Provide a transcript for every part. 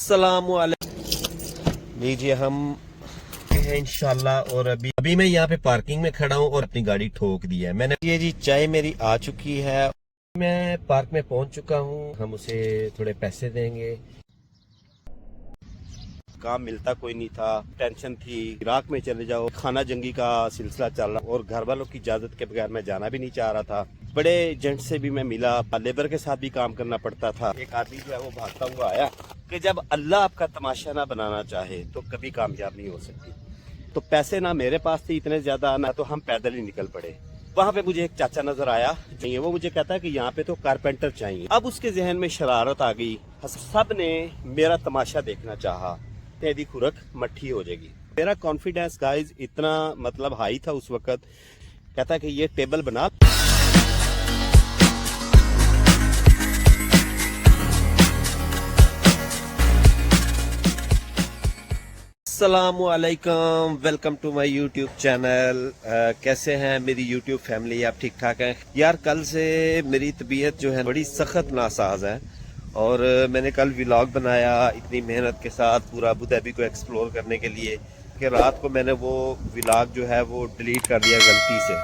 अस्सलामुअलैकुम। लीजिए हम हैं इंशाल्लाह। और अभी मैं यहाँ पे पार्किंग में खड़ा हूँ और अपनी गाड़ी ठोक दी है मैंने। ये जी चाय मेरी आ चुकी है, मैं पार्क में पहुंच चुका हूँ। हम उसे थोड़े पैसे देंगे। काम मिलता कोई नहीं था, टेंशन थी। इराक में चले जाओ, खाना जंगी का सिलसिला चल रहा और घर वालों की इजाजत के बगैर मैं जाना भी नहीं चाह रहा था। बड़े एजेंट से भी मैं मिला, लेबर के साथ भी काम करना पड़ता था। एक आदमी जो है वो भागता हुआ आया कि जब अल्लाह आपका तमाशा ना बनाना चाहे तो कभी कामयाब नहीं हो सकती। तो पैसे ना मेरे पास थे इतने ज्यादा, ना तो हम पैदल ही निकल पड़े। वहाँ पे मुझे एक चाचा नजर आया, वो मुझे कहता है कि यहाँ पे तो कारपेंटर चाहिए। अब उसके जहन में शरारत आ गई, सब ने मेरा तमाशा देखना चाहा। तेरी खुरक मट्ठी हो जाएगी। मेरा कॉन्फिडेंस गाइस इतना मतलब हाई था उस वक्त। कहता है कि ये टेबल बना। अस्सलामुअलैकुम, welcome to my YouTube channel. कैसे हैं मेरी यूट्यूब फैमिली? आप ठीक ठाक हैं यार? कल से मेरी तबीयत जो है बड़ी सख्त नासाज है और मैंने कल व्लॉग बनाया इतनी मेहनत के साथ पूरा अबू धाबी को एक्सप्लोर करने के लिए कि रात को मैंने वो व्लॉग जो है वो डिलीट कर दिया गलती से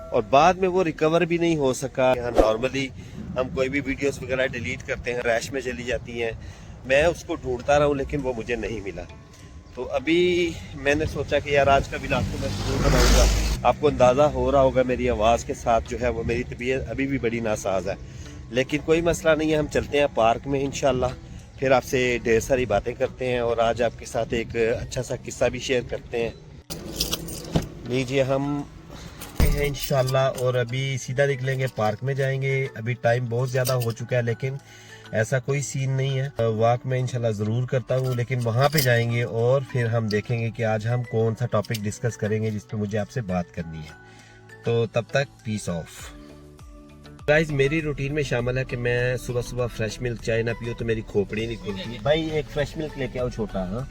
और बाद में वो रिकवर भी नहीं हो सका। यहाँ नॉर्मली हम कोई भी वीडियोस वगैरह डिलीट करते हैं, रैश में चली जाती हैं। मैं उसको ढूंढता रहा हूँ लेकिन वो मुझे नहीं मिला। तो अभी मैंने सोचा कि यार आज का व्लॉग तो मैं जरूर बनाऊंगा। आपको अंदाज़ा हो रहा होगा मेरी आवाज़ के साथ जो है वो मेरी तबीयत अभी भी बड़ी नासाज है, लेकिन कोई मसला नहीं है। हम चलते हैं पार्क में इंशाल्लाह, फिर आपसे ढेर सारी बातें करते हैं और आज आपके साथ एक अच्छा सा किस्सा भी शेयर करते हैं। लीजिए हम हैं इंशाल्लाह और अभी सीधा निकलेंगे, पार्क में जाएंगे। अभी टाइम बहुत ज़्यादा हो चुका है लेकिन ऐसा कोई सीन नहीं है। वॉक में इंशाल्लाह ज़रूर करता हूँ, लेकिन वहाँ पे जाएंगे और फिर हम देखेंगे कि आज हम कौन सा टॉपिक डिस्कस करेंगे जिस पे मुझे आपसे बात करनी है। तो तब तक पीस ऑफ। गाइज मेरी रूटीन में शामिल है कि मैं सुबह सुबह फ्रेश मिल्क चाय ना पियो तो मेरी खोपड़ी नहीं खुलती। भाई एक फ्रेश मिल्क लेके आओ छोटा। हाँ,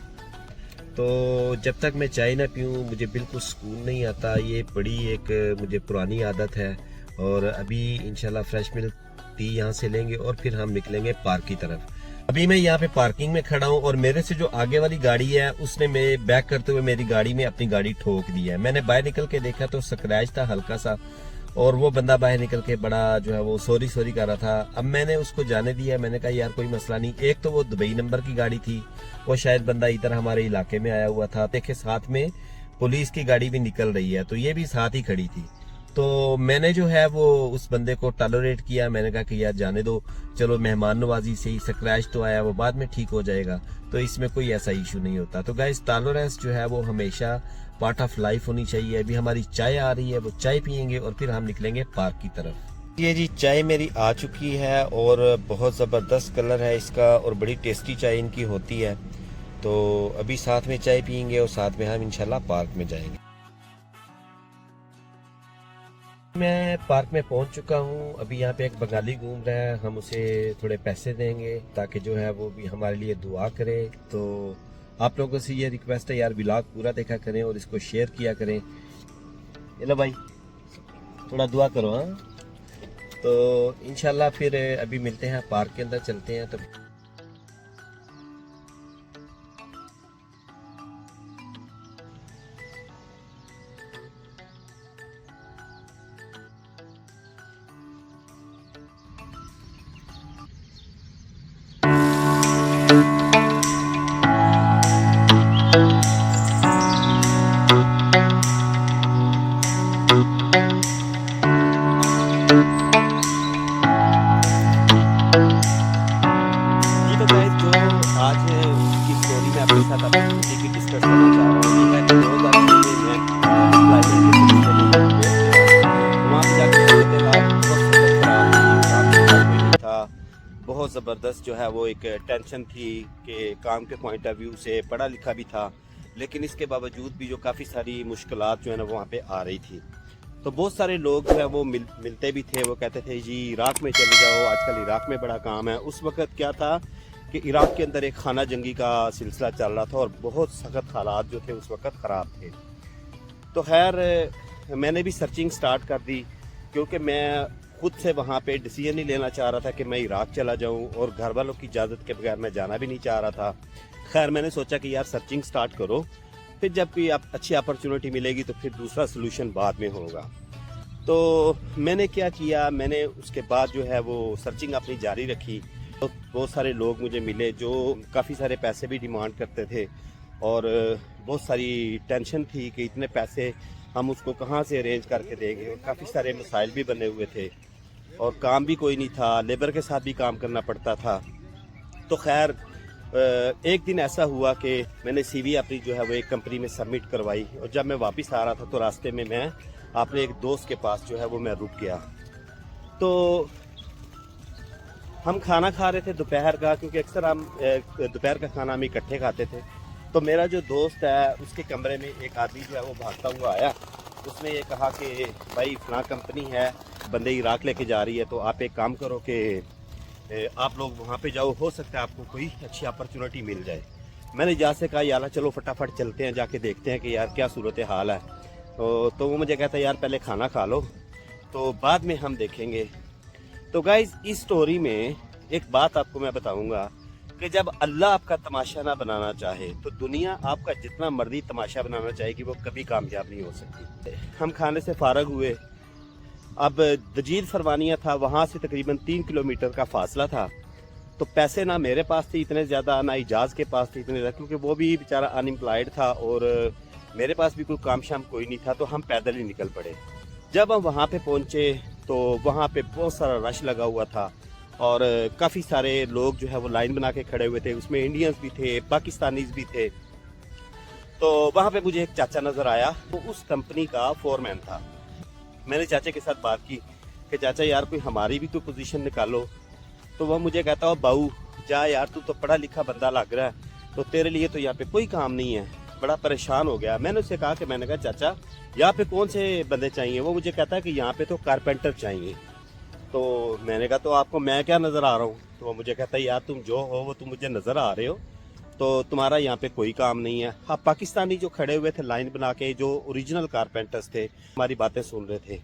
तो जब तक मैं चाय ना पीऊँ मुझे बिल्कुल सुकून नहीं आता। ये बड़ी एक मुझे पुरानी आदत है। और अभी इंशाल्लाह फ्रेश मिल्क टी यहाँ से लेंगे और फिर हम निकलेंगे पार्क की तरफ। अभी मैं यहाँ पे पार्किंग में खड़ा हूँ और मेरे से जो आगे वाली गाड़ी है उसने मेरे बैक करते हुए मेरी गाड़ी में अपनी गाड़ी ठोक दी है। मैंने बाहर निकल के देखा तो स्क्रैच था हल्का सा और वो बंदा बाहर निकल के बड़ा जो है वो सॉरी सॉरी कर रहा था। अब मैंने उसको जाने दिया, मैंने कहा यार कोई मसला नहीं। एक तो वो दुबई नंबर की गाड़ी थी, वो शायद बंदा इधर हमारे इलाके में आया हुआ था। देखे साथ में पुलिस की गाड़ी भी निकल रही है तो ये भी साथ ही खड़ी थी। तो मैंने जो है वो उस बंदे को टॉलरेट किया। मैंने कहा कि यार जाने दो, चलो मेहमान नवाजी से ही स्क्रैच तो आया, वो बाद में ठीक हो जाएगा, तो इसमें कोई ऐसा इशू नहीं होता। तो गाइस टॉलरेंस जो है वो हमेशा पार्ट ऑफ लाइफ होनी चाहिए। अभी हमारी चाय आ रही है, वो चाय पियेंगे और फिर हम निकलेंगे पार्क की तरफ। ये जी चाय मेरी आ चुकी है और बहुत ज़बरदस्त कलर है इसका और बड़ी टेस्टी चाय इनकी होती है। तो अभी साथ में चाय पियेंगे और साथ में हम इंशाल्लाह पार्क में जाएंगे। मैं पार्क में पहुंच चुका हूं। अभी यहाँ पे एक बंगाली घूम रहा है, हम उसे थोड़े पैसे देंगे ताकि जो है वो भी हमारे लिए दुआ करे। तो आप लोगों से ये रिक्वेस्ट है यार व्लॉग पूरा देखा करें और इसको शेयर किया करें। ये लो भाई थोड़ा दुआ करो। हाँ, तो इंशाल्लाह फिर अभी मिलते हैं, पार्क के अंदर चलते हैं। तो आज की स्टोरी में आपके साथ अपनी की डिस्कस करना चाह रहा हूँ। ये है कि 2006 में मैं लाइब्रेरी के सिलसिले में वहाँ पे जाकर कोई नहीं था। बहुत ज़बरदस्त जो है वो एक टेंशन थी कि काम के पॉइंट ऑफ व्यू से पढ़ा लिखा भी था, लेकिन इसके बावजूद भी जो काफ़ी सारी मुश्किलात जो है ना वहाँ पे आ रही थी। तो बहुत सारे लोग जो है वो मिलते भी थे। वो कहते थे जी इराक में चले जाओ, आजकल इराक में बड़ा काम है। उस वक्त क्या था कि इराक के अंदर एक खाना जंगी का सिलसिला चल रहा था और बहुत सख्त हालात जो थे उस वक्त ख़राब थे। तो खैर मैंने भी सर्चिंग स्टार्ट कर दी क्योंकि मैं खुद से वहाँ पे डिसीजन नहीं लेना चाह रहा था कि मैं इराक चला जाऊँ, और घर वालों की इजाज़त के बगैर मैं जाना भी नहीं चाह रहा था। खैर मैंने सोचा कि यार सर्चिंग स्टार्ट करो, फिर जब कोई अच्छी अपॉर्चुनिटी मिलेगी तो फिर दूसरा सोल्यूशन बाद में होगा। तो मैंने क्या किया, मैंने उसके बाद जो है वो सर्चिंग अपनी जारी रखी। तो बहुत सारे लोग मुझे मिले जो काफ़ी सारे पैसे भी डिमांड करते थे, और बहुत सारी टेंशन थी कि इतने पैसे हम उसको कहाँ से अरेंज करके देंगे, और काफ़ी सारे मसाइल भी बने हुए थे, और काम भी कोई नहीं था, लेबर के साथ भी काम करना पड़ता था। तो खैर एक दिन ऐसा हुआ कि मैंने सीवी अपनी जो है वो एक कंपनी में सबमिट करवाई, और जब मैं वापस आ रहा था तो रास्ते में मैं अपने एक दोस्त के पास जो है वो मैं रुक गया। तो हम खाना खा रहे थे दोपहर का, क्योंकि अक्सर हम दोपहर का खाना हम इकट्ठे खाते थे। तो मेरा जो दोस्त है उसके कमरे में एक आदमी जो है वो भागता हुआ आया। उसने ये कहा कि भाई फलां कंपनी है, बंदे इराक लेके जा रही है, तो आप एक काम करो कि आप लोग वहाँ पे जाओ, हो सकता है आपको कोई अच्छी अपॉर्चुनिटी मिल जाए। मैंने जा से कहा यार चलो फटाफट चलते हैं, जाके देखते हैं कि यार क्या सूरत हाल है। तो वो मुझे कहता है यार पहले खाना खा लो, तो बाद में हम देखेंगे। तो गाइज इस स्टोरी में एक बात आपको मैं बताऊंगा कि जब अल्लाह आपका तमाशा ना बनाना चाहे तो दुनिया आपका जितना मर्जी तमाशा बनाना चाहेगी वो कभी कामयाब नहीं हो सकती। हम खाने से फारग हुए। अब दजीद फरवानिया था, वहाँ से तकरीबन 3 किलोमीटर का फासला था। तो पैसे ना मेरे पास थे इतने ज़्यादा, ना इजाज़ के पास थे इतने ज़्यादा, क्योंकि वो भी बेचारा अनएम्प्लॉयड था और मेरे पास भी कोई काम शाम कोई नहीं था। तो हम पैदल ही निकल पड़े। जब हम वहाँ पे पहुँचे तो वहाँ पे बहुत सारा रश लगा हुआ था, और काफ़ी सारे लोग जो है वो लाइन बना के खड़े हुए थे। उसमें इंडियंस भी थे, पाकिस्तानीज भी थे। तो वहाँ पे मुझे एक चाचा नज़र आया, वो उस कंपनी का फोरमैन था। मैंने चाचा के साथ बात की कि चाचा यार कोई हमारी भी कोई पोजीशन निकालो। तो वह मुझे कहता है बाऊ जा यार, तू तो पढ़ा लिखा बंदा लग रहा है, तो तेरे लिए तो यहाँ पे कोई काम नहीं है। बड़ा परेशान हो गया। मैंने उससे कहा कि मैंने कहा चाचा यहाँ पे कौन से बंदे चाहिए। वो मुझे कहता है कि यहाँ पे तो कारपेंटर चाहिए। तो मैंने कहा तो आपको मैं क्या नज़र आ रहा हूँ। तो वो मुझे कहता है यार तुम जो हो वो तुम मुझे नज़र आ रहे हो, तो तुम्हारा यहाँ पे कोई काम नहीं है। हाँ, पाकिस्तानी जो खड़े हुए थे लाइन बना के, जो ओरिजिनल कारपेंटर्स थे, हमारी बातें सुन रहे थे।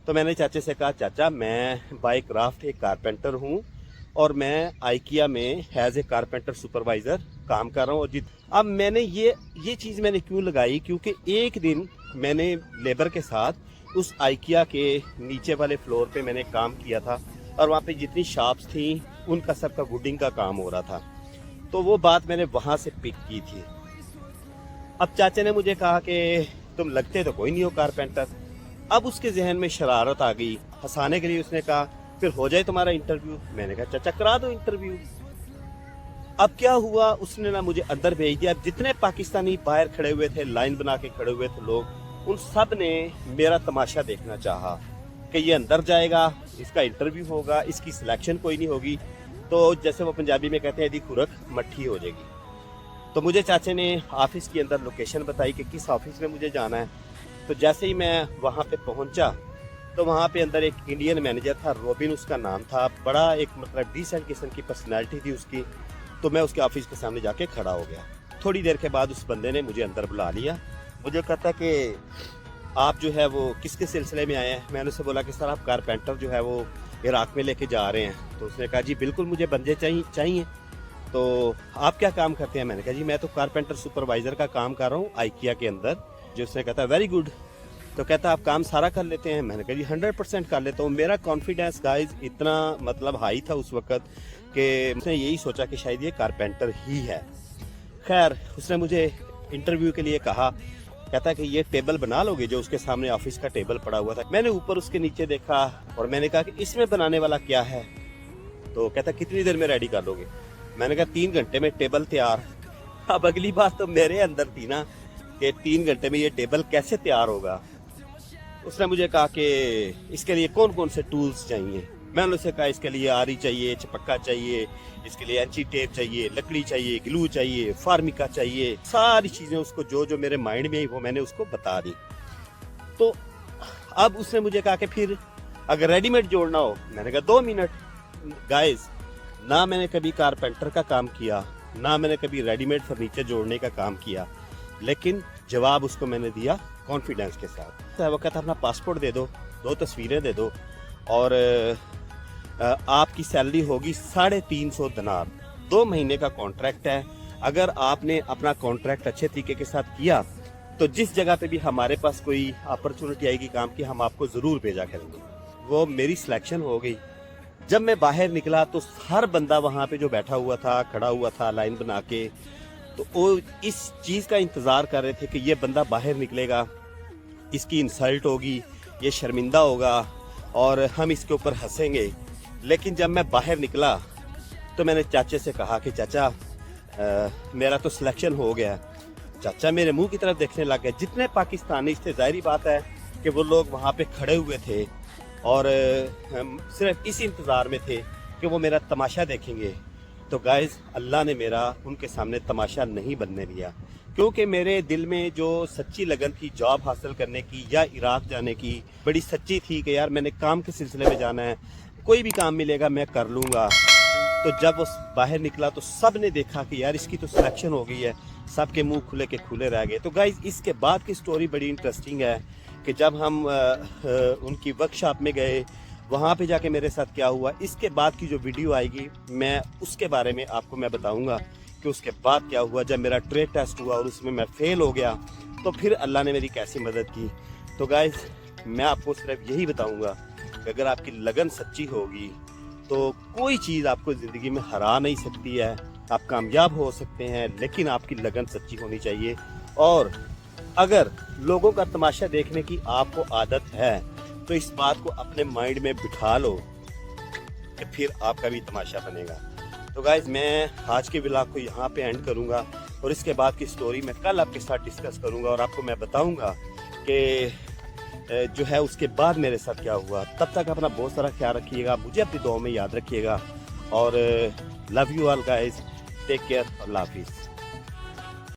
तो मैंने चाचे से कहा चाचा मैं बाय क्राफ्ट एक कारपेंटर हूँ, और मैं आइकिया में एज ए कारपेंटर सुपरवाइज़र काम कर रहा हूँ। अब मैंने ये चीज़ मैंने क्यों लगाई, क्योंकि एक दिन मैंने लेबर के साथ उस आइकिया के नीचे वाले फ्लोर पे मैंने काम किया था, और वहाँ पे जितनी शॉप्स थी उनका सबका वुडिंग का काम हो रहा था। तो वो बात मैंने वहाँ से पिक की थी। अब चाचा ने मुझे कहा कि तुम लगते तो कोई नहीं हो कारपेंटर। अब उसके जहन में शरारत आ गई। हंसाने के लिए उसने कहा फिर हो जाए तुम्हारा इंटरव्यू। मैंने कहा चाचा करा दो इंटरव्यू। अब क्या हुआ, उसने ना मुझे अंदर भेज दिया। अब जितने पाकिस्तानी बाहर खड़े हुए थे, लाइन बना के खड़े हुए थे लोग, उन सब ने मेरा तमाशा देखना चाहा कि ये अंदर जाएगा, इसका इंटरव्यू होगा, इसकी सिलेक्शन कोई नहीं होगी, तो जैसे वो पंजाबी में कहते हैं यदि खुरक मट्ठी हो जाएगी। तो मुझे चाचे ने ऑफिस के अंदर लोकेशन बताई कि किस ऑफिस में मुझे जाना है। तो जैसे ही मैं वहाँ पे पहुँचा तो वहाँ पे अंदर एक इंडियन मैनेजर था, रॉबिन उसका नाम था। बड़ा एक मतलब डिसेंट किस्म की पर्सनैलिटी थी उसकी। तो मैं उसके ऑफिस के सामने जाके खड़ा हो गया। थोड़ी देर के बाद उस बंदे ने मुझे अंदर बुला लिया। मुझे कहता कि आप जो है वो किसके सिलसिले में आए हैं। मैंने उससे बोला कि सर आप कारपेंटर जो है वो इराक में लेके जा रहे हैं। तो उसने कहा जी बिल्कुल मुझे बंदे चाहिए। तो आप क्या काम करते हैं। मैंने कहा जी मैं तो कारपेंटर सुपरवाइज़र का काम कर रहा हूँ आइकिया के अंदर। जो उसने कहता वेरी गुड। तो कहता आप काम सारा कर लेते हैं। मैंने कहा जी 100% कर लेता हूँ। मेरा कॉन्फिडेंस गाइज इतना मतलब हाई था उस वक्त कि उसने यही सोचा कि शायद ये कारपेंटर ही है। खैर उसने मुझे इंटरव्यू के लिए कहा। कहता कि ये टेबल बना लोगे, जो उसके सामने ऑफिस का टेबल पड़ा हुआ था। मैंने ऊपर उसके नीचे देखा और मैंने कहा कि इसमें बनाने वाला क्या है। तो कहता कितनी देर में रेडी कर लोगे। मैंने कहा 3 घंटे में टेबल तैयार। अब अगली बात तो मेरे अंदर थी ना कि 3 घंटे में ये टेबल कैसे तैयार होगा। उसने मुझे कहा कि इसके लिए कौन कौन से टूल्स चाहिए। मैंने उससे कहा इसके लिए आरी चाहिए, चपक्का चाहिए, इसके लिए एंची टेप चाहिए, लकड़ी चाहिए, ग्लू चाहिए, फार्मिका चाहिए। सारी चीज़ें उसको जो मेरे माइंड में आई वो मैंने उसको बता दी। तो अब उसने मुझे कहा कि फिर अगर रेडीमेड जोड़ना हो। मैंने कहा 2 मिनट। गाइस ना मैंने कभी कारपेंटर का काम किया, ना मैंने कभी रेडीमेड फर्नीचर जोड़ने का काम किया, लेकिन जवाब उसको मैंने दिया कॉन्फिडेंस के साथ। वो कहता अपना पासपोर्ट दे दो, 2 तस्वीरें दे दो, और आपकी सैलरी होगी 350 दिनार। 2 महीने का कॉन्ट्रैक्ट है। अगर आपने अपना कॉन्ट्रैक्ट अच्छे तरीके के साथ किया तो जिस जगह पे भी हमारे पास कोई अपॉर्चुनिटी आएगी काम की, हम आपको ज़रूर भेजा करेंगे। वो मेरी सिलेक्शन हो गई। जब मैं बाहर निकला तो हर बंदा वहाँ पे जो बैठा हुआ था, खड़ा हुआ था लाइन बना के, तो वो इस चीज़ का इंतज़ार कर रहे थे कि ये बंदा बाहर निकलेगा, इसकी इंसल्ट होगी, ये शर्मिंदा होगा और हम इसके ऊपर हंसेंगे। लेकिन जब मैं बाहर निकला तो मैंने चाचे से कहा कि चाचा मेरा तो सिलेक्शन हो गया। चाचा मेरे मुंह की तरफ देखने लग गए। जितने पाकिस्तानी थे, जाहिर बात है कि वो लोग वहाँ पे खड़े हुए थे और हम सिर्फ इस इंतज़ार में थे कि वो मेरा तमाशा देखेंगे। तो गाइस, अल्लाह ने मेरा उनके सामने तमाशा नहीं बनने दिया, क्योंकि मेरे दिल में जो सच्ची लगन थी जॉब हासिल करने की या इराक जाने की, बड़ी सच्ची थी कि यार मैंने काम के सिलसिले में जाना है, कोई भी काम मिलेगा मैं कर लूँगा। तो जब वो बाहर निकला तो सब ने देखा कि यार इसकी तो सिलेक्शन हो गई है, सबके मुंह खुले के खुले रह गए। तो गाइस, इसके बाद की स्टोरी बड़ी इंटरेस्टिंग है कि जब हम उनकी वर्कशॉप में गए, वहाँ पे जाके मेरे साथ क्या हुआ। इसके बाद की जो वीडियो आएगी मैं उसके बारे में आपको मैं बताऊँगा कि उसके बाद क्या हुआ। जब मेरा ट्रेड टेस्ट हुआ और उसमें मैं फेल हो गया तो फिर अल्लाह ने मेरी कैसी मदद की। तो गाइस, मैं आपको सिर्फ यही बताऊँगा कि अगर आपकी लगन सच्ची होगी तो कोई चीज़ आपको ज़िंदगी में हरा नहीं सकती है। आप कामयाब हो सकते हैं, लेकिन आपकी लगन सच्ची होनी चाहिए। और अगर लोगों का तमाशा देखने की आपको आदत है तो इस बात को अपने माइंड में बिठा लो कि फिर आपका भी तमाशा बनेगा। तो गाइज, मैं आज के व्लॉग को यहाँ पे एंड करूँगा और इसके बाद की स्टोरी मैं कल आपके साथ डिस्कस करूँगा और आपको मैं बताऊँगा कि जो है उसके बाद मेरे साथ क्या हुआ। तब तक अपना बहुत सारा ख्याल रखिएगा, मुझे अपनी दुआ में याद रखिएगा और love you all guys, take care, Allah हाफिज़।